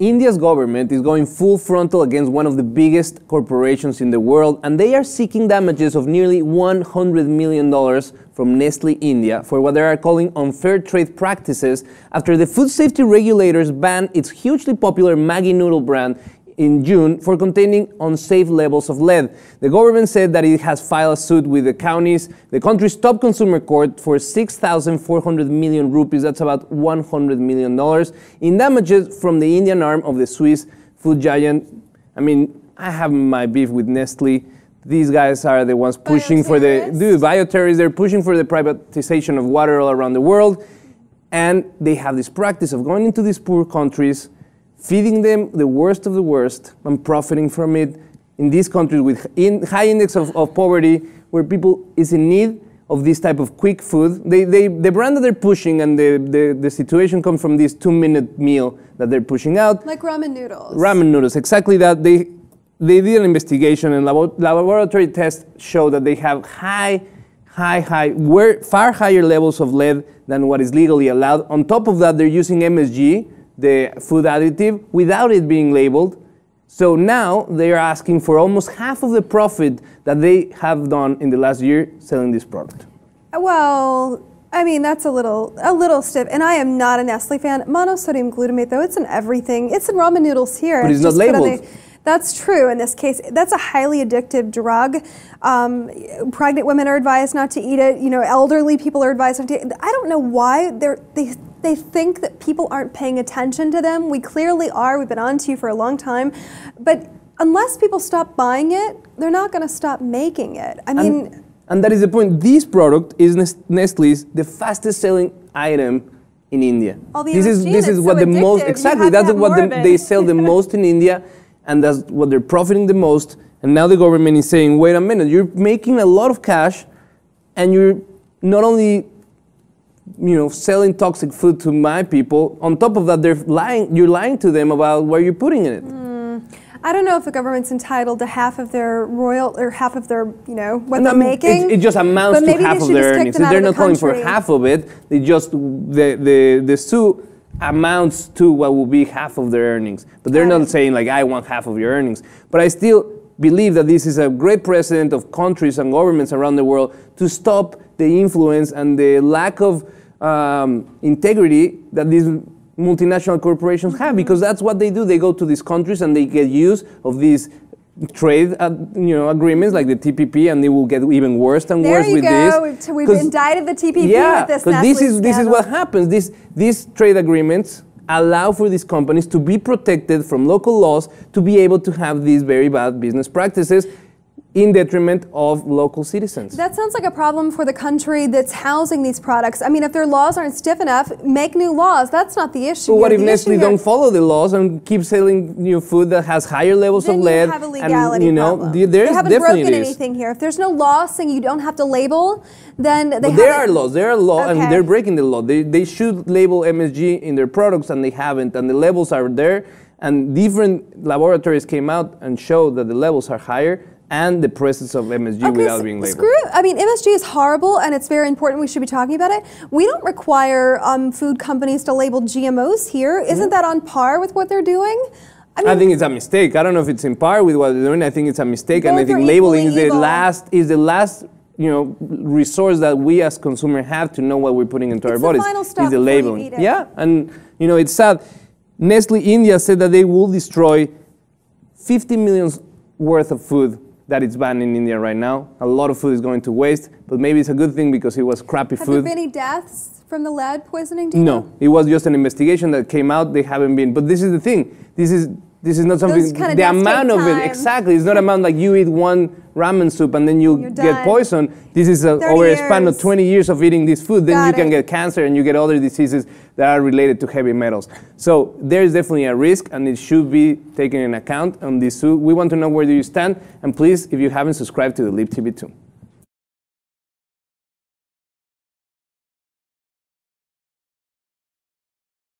India's government is going full frontal against one of the biggest corporations in the world, and they are seeking damages of nearly $100 million from Nestle India for what they are calling unfair trade practices after the food safety regulators banned its hugely popular Maggi noodle brand in June for containing unsafe levels of lead. The government said that it has filed a suit with the country's top consumer court for 6,400 million rupees, that's about $100 million, in damages from the Indian arm of the Swiss food giant. I mean, I have my beef with Nestle. These guys are the ones pushing for the bioterrorists. They're pushing for the privatization of water all around the world. And they have this practice of going into these poor countries, feeding them the worst of the worst and profiting from it in these countries with high index of poverty, where people is in need of this type of quick food. The brand that they're pushing and the situation comes from this 2-minute meal that they're pushing out. Like ramen noodles. Ramen noodles, exactly that. They did an investigation and laboratory tests show that they have far higher levels of lead than what is legally allowed. On top of that, they're using MSG, the food additive, without it being labeled. So now they are asking for almost half of the profit that they have done in the last year selling this product. Well, I mean, that's a little stiff. And I am not a Nestle fan. Monosodium glutamate, though, it's in everything. It's in ramen noodles here. But it's not labeled. That's true in this case. That's a highly addictive drug. Pregnant women are advised not to eat it. You know, elderly people are advised not to eat it. I don't know why they think that people aren't paying attention to them. We clearly are. We've been on to you for a long time. But unless people stop buying it, they're not going to stop making it. I mean... And that is the point. This product is Nestle's the fastest selling item in India. All the this is what the most... Exactly. That's what they sell the most in India. And that's what they're profiting the most. And now the government is saying, wait a minute, you're making a lot of cash and you're not only selling toxic food to my people, on top of that, you're lying to them about where you're putting it. I don't know if the government's entitled to half of their half of their, what they're making. It just amounts to half of their earnings. They're not calling for half of it. They just, the suit amounts to what will be half of their earnings. But they're not saying like, I want half of your earnings. But I still believe that this is a great precedent of countries and governments around the world to stop the influence and the lack of integrity that these multinational corporations have, because that's what they do. They go to these countries and they get use of these trade agreements like the TPP, and they will get even worse and worse with this. We've indicted the TPP with this Nestle this is what happens. These trade agreements allow for these companies to be protected from local laws to be able to have these very bad business practices in detriment of local citizens. That sounds like a problem for the country that's housing these products. I mean, if their laws aren't stiff enough, make new laws. That's not the issue. But what if Nestle don't follow the laws and keep selling food that has higher levels of lead? Then you have a legality problem. They haven't broken anything here. If there's no law saying you don't have to label, then there are laws. There are laws, and they're breaking the law. They should label MSG in their products, and they haven't. And the levels are there, and different laboratories came out and showed that the levels are higher, and the presence of MSG without being labeled. I mean, MSG is horrible, and it's very important. We should be talking about it. We don't require food companies to label GMOs here. Isn't that on par with what they're doing? I think it's a mistake. I don't know if it's in par with what they're doing. I think it's a mistake, and I think labeling is the last resource that we as consumers have to know what we're putting into our bodies. Is the labeling. Yeah, and it's sad. Nestle India said that they will destroy 50 million worth of food that it's banned in India right now. A lot of food is going to waste, but maybe it's a good thing because it was crappy food. Have there been any deaths from the lead poisoning? No, it was just an investigation that came out. They haven't been. But this is the thing. This is not something. The amount of it, exactly. It's not amount like you eat one ramen soup and then you get poisoned. This is over a span of 20 years of eating this food. Then you can get cancer and you get other diseases that are related to heavy metals. So there is definitely a risk, and it should be taken in account on this suit. We want to know where do you stand, and please, if you haven't, subscribe to the Lip TV 2.